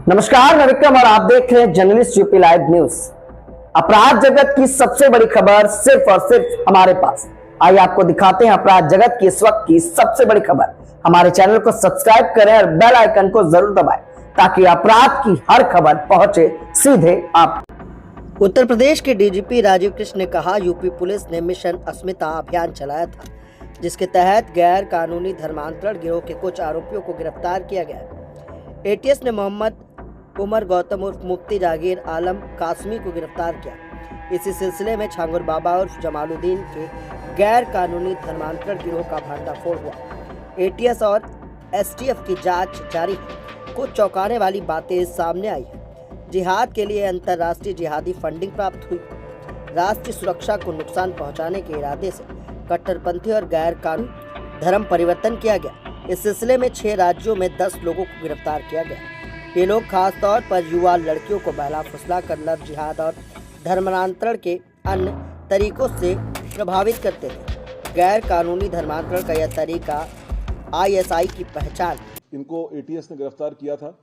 नमस्कार, मैं विक्रम और आप देख रहे हैं जर्नलिस्ट यूपी लाइव न्यूज। अपराध जगत की सबसे बड़ी खबर सिर्फ और सिर्फ हमारे पास। आइए आपको दिखाते हैं अपराध जगत की इस वक्त की सबसे बड़ी खबर। हमारे चैनल को सब्सक्राइब करें और बेल आइकन को जरूर दबाएं ताकि अपराध की हर खबर पहुंचे सीधे आप। उत्तर प्रदेश के डीजीपी राजीव कृष्ण ने कहा, यूपी पुलिस ने मिशन अस्मिता अभियान चलाया था, जिसके तहत गैर कानूनी धर्मांतरण गिरोह के कुछ आरोपियों को गिरफ्तार किया गया। एटीएस ने मोहम्मद उमर गौतम उर्फ मुफ्ती जागीर आलम कासमी को गिरफ्तार किया। इसी सिलसिले में छांगुर बाबा उर्फ जमालुद्दीन के गैर कानूनी धर्मांतरण गिरोह का भंडाफोड़ हुआ। एटीएस और एसटीएफ की जांच जारी है। कुछ चौंकाने वाली बातें सामने आई है। जिहाद के लिए अंतर्राष्ट्रीय जिहादी फंडिंग प्राप्त हुई। राष्ट्रीय सुरक्षा को नुकसान पहुंचाने के इरादे से कट्टरपंथी और गैर कानूनी धर्म परिवर्तन किया गया। इस सिलसिले में 6 राज्यों में 10 लोगों को गिरफ्तार किया गया। ये लोग खास तौर पर युवा लड़कियों को बहला फुसला कर लव जिहाद और धर्मांतरण के अन्य तरीकों से प्रभावित करते थे। गैर कानूनी धर्मांतरण का यह तरीका आईएसआई की पहचान। इनको एटीएस ने गिरफ्तार किया था।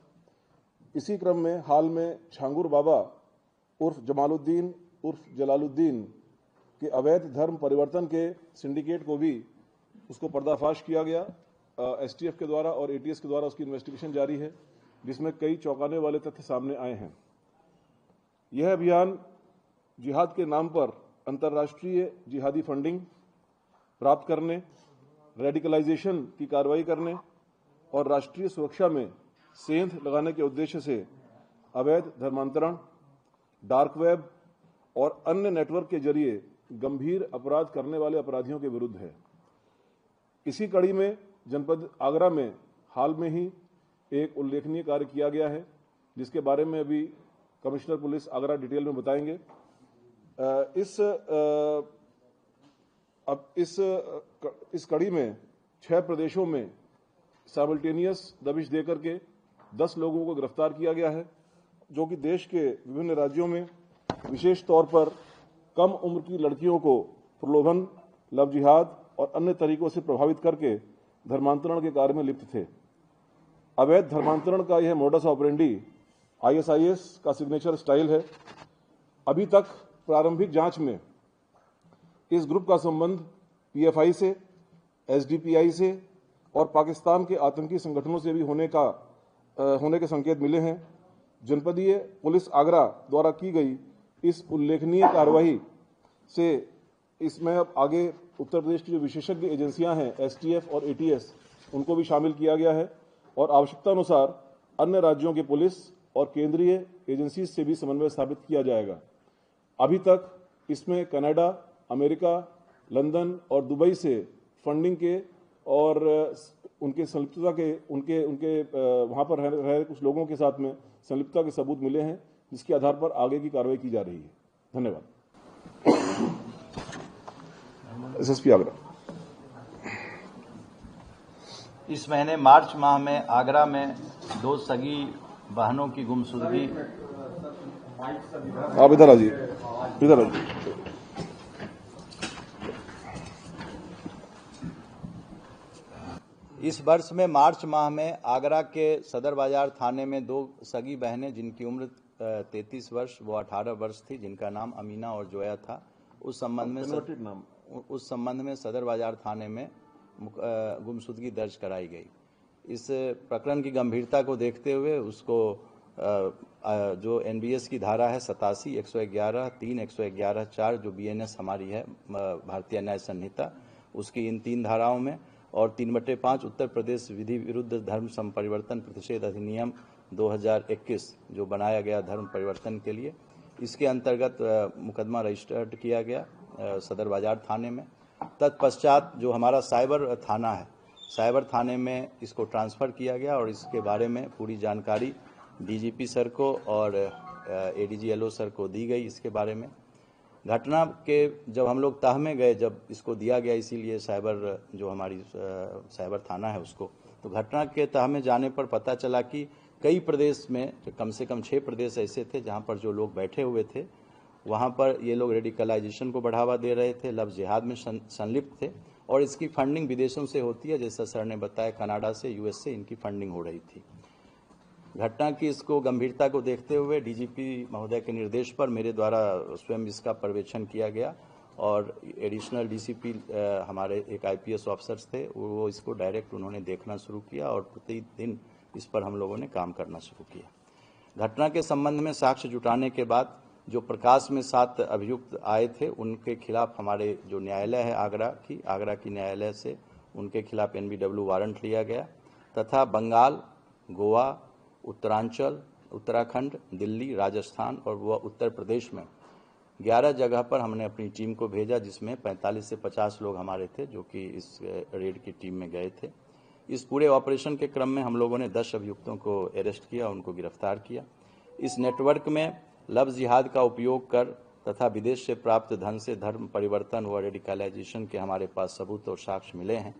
इसी क्रम में हाल में छांगुर बाबा उर्फ जमालुद्दीन उर्फ जलालुद्दीन के अवैध धर्म परिवर्तन के सिंडिकेट को भी उसको पर्दाफाश किया गया। एसटीएफ के द्वारा और एटीएस के द्वारा उसकी इन्वेस्टिगेशन जारी है, जिसमें कई चौंकाने वाले तथ्य सामने आए हैं। यह अभियान जिहाद के नाम पर अंतर्राष्ट्रीय जिहादी फंडिंग प्राप्त करने, रेडिकलाइजेशन की कार्रवाई करने और राष्ट्रीय सुरक्षा में सेंध लगाने के उद्देश्य से अवैध धर्मांतरण, डार्क वेब और अन्य नेटवर्क के जरिए गंभीर अपराध करने वाले अपराधियों के विरुद्ध है। इसी कड़ी में जनपद आगरा में हाल में ही एक उल्लेखनीय कार्य किया गया है, जिसके बारे में अभी कमिश्नर पुलिस आगरा डिटेल में बताएंगे। इस कड़ी में 6 प्रदेशों में साइमल्टेनियस दबिश देकर के 10 लोगों को गिरफ्तार किया गया है, जो कि देश के विभिन्न राज्यों में विशेष तौर पर कम उम्र की लड़कियों को प्रलोभन, लव जिहाद और अन्य तरीकों से प्रभावित करके धर्मांतरण के कार्य में लिप्त थे। अवैध धर्मांतरण का यह मोडस ऑपरेंडी आईएसआईएस का सिग्नेचर स्टाइल है। अभी तक प्रारंभिक जांच में इस ग्रुप का संबंध पीएफआई से, एसडीपीआई से और पाकिस्तान के आतंकी संगठनों से भी होने के संकेत मिले हैं। जनपदीय पुलिस आगरा द्वारा की गई इस उल्लेखनीय कार्रवाई से इसमें अब आगे उत्तर प्रदेश की जो विशेषज्ञ एजेंसियां हैं, एसटीएफ और एटीएस, उनको भी शामिल किया गया है और आवश्यकता अनुसार अन्य राज्यों के पुलिस और केंद्रीय एजेंसी से भी समन्वय स्थापित किया जाएगा। अभी तक इसमें कनाडा, अमेरिका, लंदन और दुबई से फंडिंग के और उनके संलिप्तता के उनके वहां पर रह कुछ लोगों के साथ में संलिप्तता के सबूत मिले हैं, जिसके आधार पर आगे की कार्रवाई की जा रही है। धन्यवाद। एसएसपी आगरा। इस महीने मार्च माह में आगरा में 2 सगी बहनों की गुमशुदगी। आप इधर आ जाइए, इधर आ जाइए। इस वर्ष में मार्च माह में आगरा के सदर बाजार थाने में 2 सगी बहनें, जिनकी उम्र 33 वर्ष व 18 वर्ष थी, जिनका नाम अमीना और जोया था, उस संबंध में सदर बाजार थाने में गुमशुदगी दर्ज कराई गई। इस प्रकरण की गंभीरता को देखते हुए उसको जो एनबीएस की धारा है 87, 111, 3, 111, 4 जो बीएनएस हमारी है भारतीय न्याय संहिता, उसकी इन 3 धाराओं में और 3/5 उत्तर प्रदेश विधि विरुद्ध धर्म संपरिवर्तन प्रतिषेध अधिनियम 2021 जो बनाया गया धर्म परिवर्तन के लिए, इसके अंतर्गत मुकदमा रजिस्टर्ड किया गया सदर बाजार थाने में। तत्पश्चात जो हमारा साइबर थाना है, साइबर थाने में इसको ट्रांसफ़र किया गया और इसके बारे में पूरी जानकारी डीजीपी सर को और एडीजी एलओ सर को दी गई। इसके बारे में घटना के जब हम लोग तह में गए, जब इसको दिया गया, इसीलिए साइबर जो हमारी साइबर थाना है उसको, तो घटना के तह में जाने पर पता चला कि कई प्रदेश में कम से कम 6 प्रदेश ऐसे थे जहाँ पर जो लोग बैठे हुए थे, वहाँ पर ये लोग रेडिकलाइजेशन को बढ़ावा दे रहे थे, लव जिहाद में संलिप्त थे और इसकी फंडिंग विदेशों से होती है, जैसा सर ने बताया कनाडा से, यूएस से इनकी फंडिंग हो रही थी। घटना की इसको गंभीरता को देखते हुए डीजीपी महोदय के निर्देश पर मेरे द्वारा स्वयं इसका पर्यवेक्षण किया गया और एडिशनल डीसीपी हमारे एक आईपीएस ऑफिसर्स थे, वो इसको डायरेक्ट उन्होंने देखना शुरू किया और प्रतिदिन इस पर हम लोगों ने काम करना शुरू किया। घटना के संबंध में साक्ष्य जुटाने के बाद जो प्रकाश में 7 अभियुक्त आए थे उनके खिलाफ हमारे जो न्यायालय है आगरा की न्यायालय से उनके खिलाफ एनबीडब्ल्यू वारंट लिया गया तथा बंगाल, गोवा, उत्तरांचल, उत्तराखंड, दिल्ली, राजस्थान और वह उत्तर प्रदेश में 11 जगह पर हमने अपनी टीम को भेजा, जिसमें 45 से 50 लोग हमारे थे जो कि इस रेड की टीम में गए थे। इस पूरे ऑपरेशन के क्रम में हम लोगों ने 10 अभियुक्तों को अरेस्ट किया, उनको गिरफ्तार किया। इस नेटवर्क में लव जिहाद का उपयोग कर तथा विदेश से प्राप्त धन से धर्म परिवर्तन व रेडिकलाइजेशन के हमारे पास सबूत और साक्ष्य मिले हैं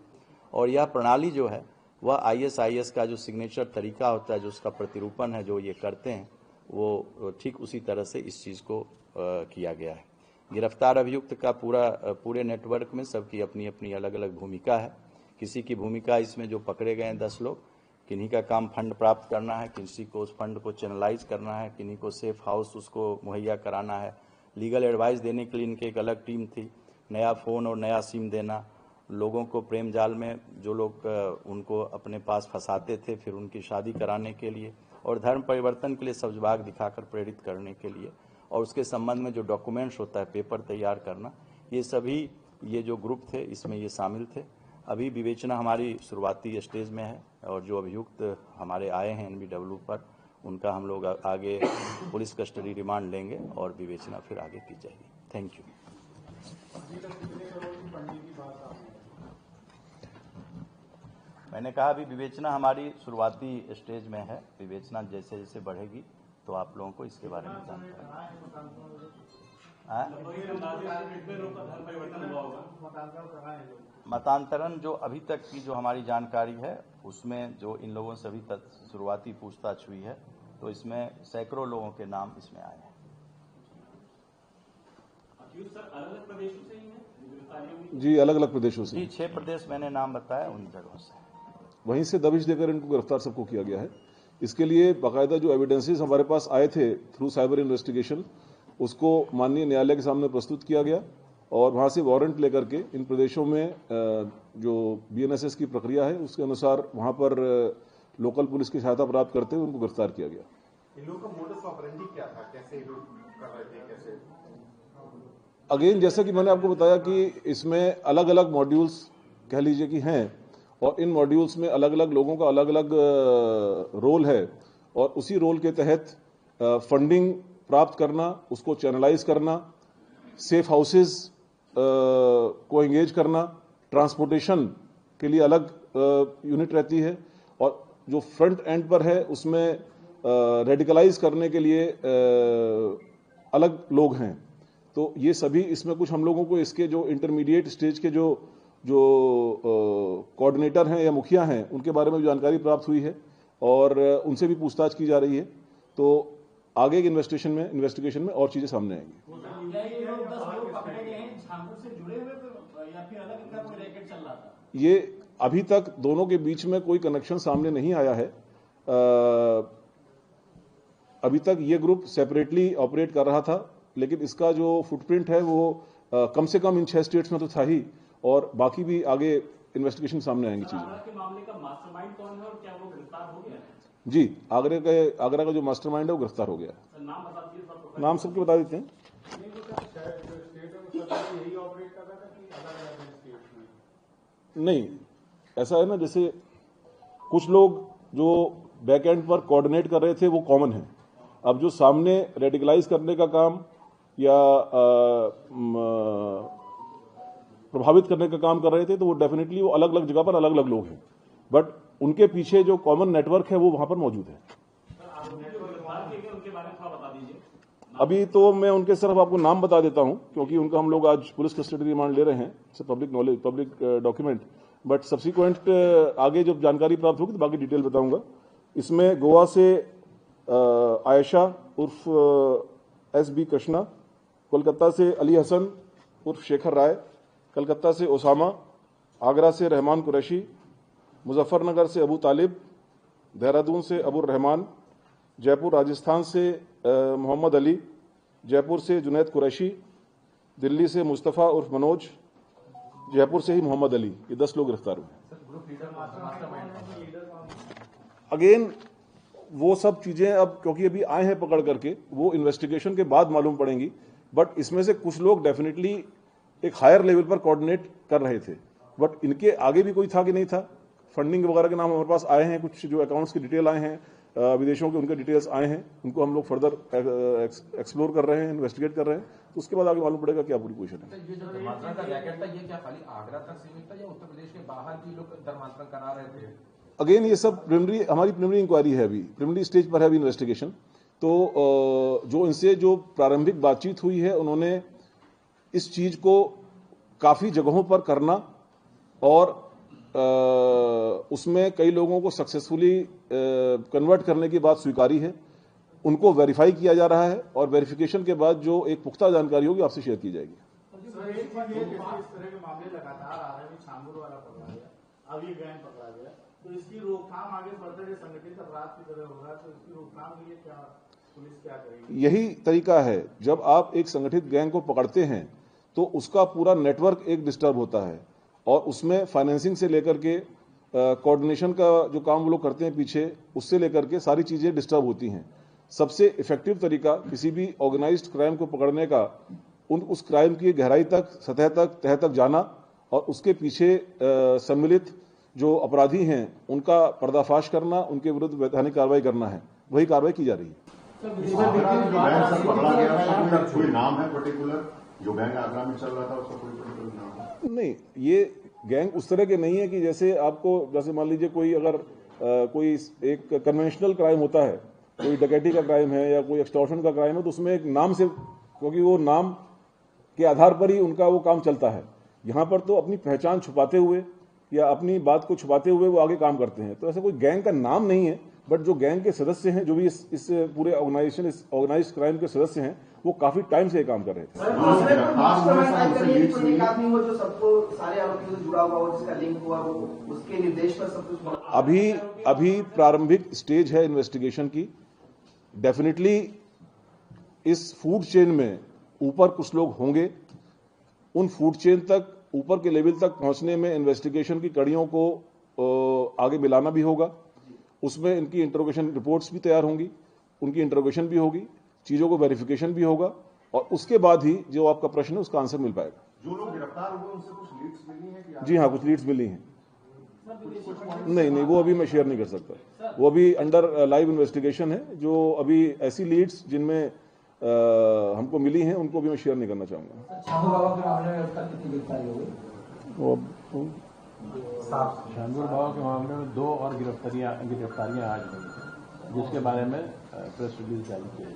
और यह प्रणाली जो है वह ISIS का जो सिग्नेचर तरीका होता है, जो उसका प्रतिरूपण है, जो ये करते हैं, वो ठीक उसी तरह से इस चीज़ को किया गया है। गिरफ्तार अभियुक्त का पूरे नेटवर्क में सबकी अपनी अपनी अलग अलग भूमिका है। किसी की भूमिका इसमें जो पकड़े गए हैं 10 लोग, किन्हीं का काम फंड प्राप्त करना है, किसी को उस फंड को चैनलाइज करना है, किन्हीं को सेफ हाउस उसको मुहैया कराना है, लीगल एडवाइस देने के लिए इनकी एक अलग टीम थी, नया फ़ोन और नया सिम देना, लोगों को प्रेम जाल में जो लोग उनको अपने पास फंसाते थे फिर उनकी शादी कराने के लिए और धर्म परिवर्तन के लिए सब्जबाग दिखाकर प्रेरित करने के लिए और उसके संबंध में जो डॉक्यूमेंट्स होता है, पेपर तैयार करना, ये सभी ये जो ग्रुप थे इसमें ये शामिल थे। अभी विवेचना हमारी शुरुआती स्टेज में है और जो अभियुक्त हमारे आए हैं एनबीडब्ल्यू पर, उनका हम लोग आगे पुलिस कस्टडी रिमांड लेंगे और विवेचना फिर आगे की जाएगी। Thank you. मैंने कहा अभी विवेचना हमारी शुरुआती स्टेज में है, विवेचना जैसे जैसे बढ़ेगी तो आप लोगों को इसके बारे में मतांतरण जो अभी तक की जो हमारी जानकारी है उसमें जो इन लोगों से अभी तक शुरुआती पूछताछ हुई है तो इसमें सैकड़ों लोगों के नाम इसमें आए हैं। जी, अलग अलग प्रदेशों से। जी, 6 प्रदेश मैंने नाम बताया, उन जगहों से। वहीं से दबिश देकर इनको गिरफ्तार सबको किया गया है। इसके लिए बाकायदा जो एविडेंसेस हमारे पास आए थे थ्रू साइबर इन्वेस्टिगेशन, उसको माननीय न्यायालय के सामने प्रस्तुत किया गया और वहां से वारंट लेकर के इन प्रदेशों में जो BNSS की प्रक्रिया है उसके अनुसार वहां पर लोकल पुलिस की सहायता प्राप्त करते हुए उनको गिरफ्तार किया गया। इन लोगों का मोडस ऑपरेंडी क्या था, कैसे कर रहे थे, कैसे? अगेन जैसा कि मैंने आपको बताया कि इसमें अलग अलग मॉड्यूल्स कह लीजिए कि हैं और इन मॉड्यूल्स में अलग अलग लोगों का अलग अलग रोल है और उसी रोल के तहत फंडिंग प्राप्त करना, उसको चैनलाइज करना, सेफ हाउसेस को एंगेज करना, ट्रांसपोर्टेशन के लिए अलग यूनिट रहती है और जो फ्रंट एंड पर है उसमें रेडिकलाइज करने के लिए अलग लोग हैं। तो ये सभी इसमें कुछ हम लोगों को इसके जो इंटरमीडिएट स्टेज के जो कोऑर्डिनेटर हैं या मुखिया हैं उनके बारे में जानकारी प्राप्त हुई है और उनसे भी पूछताछ की जा रही है। तो आगे के इन्वेस्टिगेशन में और चीजें सामने आएंगी। ये अभी तक दोनों के बीच में कोई कनेक्शन सामने नहीं आया है। अभी तक ये ग्रुप सेपरेटली ऑपरेट कर रहा था, लेकिन इसका जो फुटप्रिंट है वो कम से कम इन 6 स्टेट्स में तो था ही और बाकी भी आगे इन्वेस्टिगेशन सामने आएंगी चीजें। मामले का मास्टरमाइंड कौन है और क्या वो गिरफ्तार हो गया है? जी, आगरा का जो मास्टरमाइंड है वो गिरफ्तार हो गया। नाम बता दीजिए। नाम सबके बता देते हैं। नहीं, ऐसा है ना, जैसे कुछ लोग जो बैक एंड पर कोऑर्डिनेट कर रहे थे वो कॉमन है। अब जो सामने रेडिकलाइज करने का काम या प्रभावित करने का काम कर रहे थे तो वो डेफिनेटली वो अलग अलग जगह पर अलग अलग लोग हैं, बट उनके पीछे जो कॉमन नेटवर्क है वो वहां पर मौजूद है। अभी तो मैं उनके सिर्फ आपको नाम बता देता हूं क्योंकि उनका हम लोग आज पुलिस कस्टडी रिमांड ले रहे हैं, public knowledge, public document, but subsequent आगे जब जानकारी प्राप्त होगी तो बाकी डिटेल बताऊंगा। इसमें गोवा से आयशा उर्फ SB कृष्णा, कोलकाता से अली हसन उर्फ शेखर राय, कलकत्ता से ओसामा, आगरा से रहमान कुरैशी, मुजफ्फरनगर से अबू तालिब, देहरादून से अबुर रहमान, जयपुर राजस्थान से मोहम्मद अली, जयपुर से जुनैद कुरैशी, दिल्ली से मुस्तफ़ा उर्फ मनोज, जयपुर से ही मोहम्मद अली, ये 10 लोग गिरफ्तार हुए। अगेन वो सब चीजें अब क्योंकि अभी आए हैं पकड़ करके, वो इन्वेस्टिगेशन के बाद मालूम पड़ेंगी, बट इसमें से कुछ लोग डेफिनेटली एक हायर लेवल पर कोऑर्डिनेट कर रहे थे, बट इनके आगे भी कोई था कि नहीं था। फंडिंग वगैरह के नाम हमारे पास आए हैं, कुछ जो अकाउंट्स की डिटेल आए हैं विदेशों के, उनके डिटेल्स आए हैं, उनको हम लोग फर्दर एक्सप्लोर कर रहे हैं, इन्वेस्टिगेट कर रहे हैं, तो उसके बाद आगे मालूम पड़ेगा क्या पूरी पोजीशन है। ये जो धर्मांतरण का रैकेट था, ये क्या खाली आगरा तक सीमित था या उत्तर प्रदेश के बाहर भी लोग धर्मांतरण करा रहे थे? अगेन ये सब हमारी प्रिलिमिनरी इंक्वायरी है, अभी प्रिलिमिनरी स्टेज पर है अभी इन्वेस्टिगेशन। तो जो इनसे जो प्रारंभिक बातचीत हुई है, उन्होंने इस चीज को काफी जगहों पर करना और उसमें कई लोगों को सक्सेसफुली कन्वर्ट करने की बात स्वीकारी है, उनको वेरीफाई किया जा रहा है और वेरिफिकेशन के बाद जो एक पुख्ता जानकारी होगी आपसे शेयर की जाएगी। इस तरह के मामले लगातार आ रहे हैं, छांगुर वाला पकड़ा गया, अब ये गैंग पकड़ा गया, तो इसकी रोकथाम आगे बढ़ते हुए संगठित अपराध की तरह हो रहा है, तो इसकी रोकथाम के लिए क्या पुलिस क्या करेगी? यही तरीका है, जब आप एक संगठित गैंग को पकड़ते हैं तो उसका पूरा नेटवर्क एक डिस्टर्ब होता है और उसमें फाइनेंसिंग से लेकर के कोऑर्डिनेशन का जो काम वो लोग करते हैं पीछे, उससे लेकर के सारी चीजें डिस्टर्ब होती हैं। सबसे इफेक्टिव तरीका किसी भी ऑर्गेनाइज्ड क्राइम को पकड़ने का उस क्राइम की गहराई तक, सतह तक, तह तक जाना और उसके पीछे सम्मिलित जो अपराधी हैं उनका पर्दाफाश करना, उनके विरुद्ध वैधानिक कार्रवाई करना है। वही कार्रवाई की जा रही है। कोई नाम है पर्टिकुलर जो गैंग आगरा में चल रहा था, उसका कोई पर्टिकुलर नाम है? नहीं, ये गैंग उस तरह के नहीं है कि जैसे मान लीजिए कोई अगर कोई एक कन्वेंशनल क्राइम होता है, कोई डकैती का क्राइम है या कोई एक्सटॉर्शन का क्राइम है, तो उसमें एक नाम से, क्योंकि वो नाम के आधार पर ही उनका वो काम चलता है। यहाँ पर तो अपनी पहचान छुपाते हुए या अपनी बात को छुपाते हुए वो आगे काम करते हैं। तो ऐसा कोई गैंग का नाम नहीं है, बट जो गैंग के सदस्य हैं, जो भी इस पूरे ऑर्गेनाइजेशन, इस ऑर्गेनाइज्ड क्राइम के सदस्य हैं, वो काफी टाइम से ये काम कर रहे थे। अभी प्रारंभिक स्टेज है इन्वेस्टिगेशन की। डेफिनेटली इस फूड चेन में ऊपर कुछ लोग होंगे, उन फूड चेन तक, ऊपर के लेवल तक पहुंचने में इन्वेस्टिगेशन की कड़ियों को आगे मिलाना भी होगा। उसमें इनकी इंटरोगेशन रिपोर्ट्स भी तैयार होंगी, उनकी इंटरोगेशन भी होगी, चीजों को वेरिफिकेशन भी होगा और उसके बाद ही जो आपका प्रश्न है उसका आंसर मिल पाएगा। जो लोग गिरफ्तार हुए उनसे कुछ लीड्स मिली हैं कि? जी हाँ, कुछ लीड्स मिली हैं। नहीं, वो अभी मैं शेयर नहीं कर सकता, वो अभी अंडर लाइव इन्वेस्टिगेशन है। जो अभी ऐसी लीड्स जिनमें हमको मिली हैं उनको भी मैं शेयर नहीं करना चाहूंगा। छांगुर बाबा के मामले में 2 और गिरफ्तारियां आज हुई, जिसके बारे में प्रेस रिलीज जारी किया है।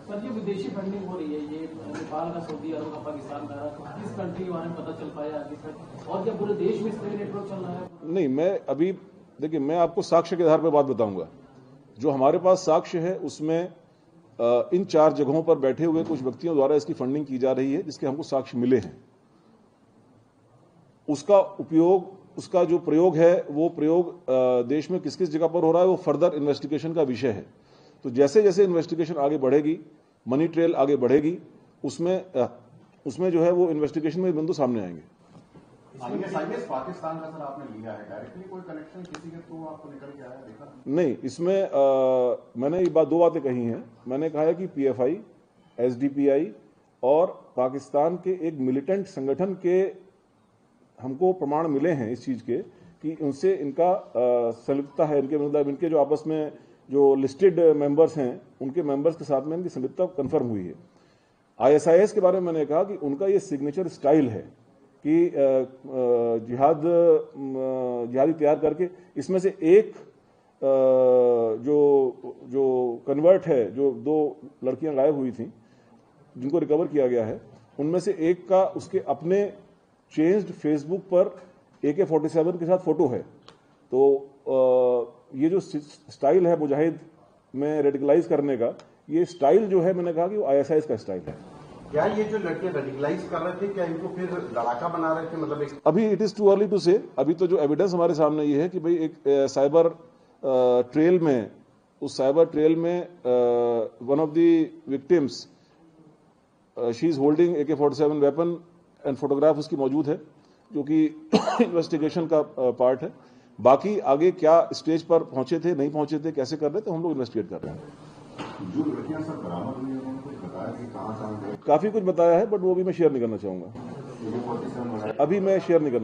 सर, ये विदेशी फंडिंग हो रही है, ये नेपाल का, सऊदी अरब का, पाकिस्तान का, किस कंट्री के बारे में पता चल पाया अभी तक, और क्या पूरे देश में इस तरह नेटवर्क चल रहा है? नहीं, मैं अभी देखिए, मैं आपको साक्ष्य के आधार पर बात बताऊंगा। जो हमारे पास साक्ष्य है उसमें इन 4 जगहों पर बैठे हुए कुछ व्यक्तियों द्वारा इसकी फंडिंग की जा रही है, जिसके हमको साक्ष्य मिले हैं। उसका जो प्रयोग है, वो प्रयोग देश में किस किस जगह पर हो रहा है, वो फर्दर इन्वेस्टिगेशन का विषय है। तो जैसे जैसे इन्वेस्टिगेशन आगे बढ़ेगी, मनी ट्रेल आगे बढ़ेगी, उसमें जो है वो इन्वेस्टिगेशन में बिंदु सामने आएंगे। पाकिस्तान का सर आपने लिया है, डायरेक्टली कोई कनेक्शन किसी के थ्रू आपको निकल के आया, देखा? नहीं, इसमें मैंने ये 2 बातें कही हैं। मैंने कहा है कि पीएफआई, एसडीपीआई और पाकिस्तान के एक मिलिटेंट संगठन के हमको प्रमाण मिले हैं इस चीज के कि उनसे इनका संलिप्तता है, इनके मतलब इनके जो आपस में जो लिस्टेड मेंबर्स हैं उनके मेंबर्स के साथ में इनकी संलिप्तता कंफर्म हुई है। आईएसआईएस के बारे में मैंने कहा कि उनका ये सिग्नेचर स्टाइल है कि जिहादी तैयार करके, इसमें से एक जो कन्वर्ट है, जो 2 लड़कियां गायब हुई थी जिनको रिकवर किया गया है, उनमें से एक का उसके अपने चेंज्ड फेसबुक पर AK-47 के साथ फोटो है। तो ये जो स्टाइल है मुजाहिद में रेडिकलाइज करने का, ये स्टाइल जो है, मैंने कहा कि वो ISIS का स्टाइल है। क्या ये जो लड़के रेडिकलाइज कर रहे थे, क्या इनको फिर लड़ाका बना रहे थे? मतलब अभी it is too early to say. अभी तो जो एविडेंस हमारे सामने ये है कि भाई एक साइबर ट्रेल में उस साइबर ट्रेल में one of the victims she is holding AK-47 weapon and photograph उसकी मौजूद है, जो कि इन्वेस्टिगेशन का पार्ट है। बाकी आगे क्या स्टेज पर पहुंचे थे, नहीं पहुंचे थे, कैसे कर रहे थे, हम लोग इन्वेस्टिगेट कर रहे हैं। जो लड़कियां सब बरामद हुई उन्होंने कुछ बताया कि कहां गए? काफी कुछ बताया है, बट वो भी मैं शेयर नहीं करना चाहूंगा, अभी मैं शेयर नहीं करना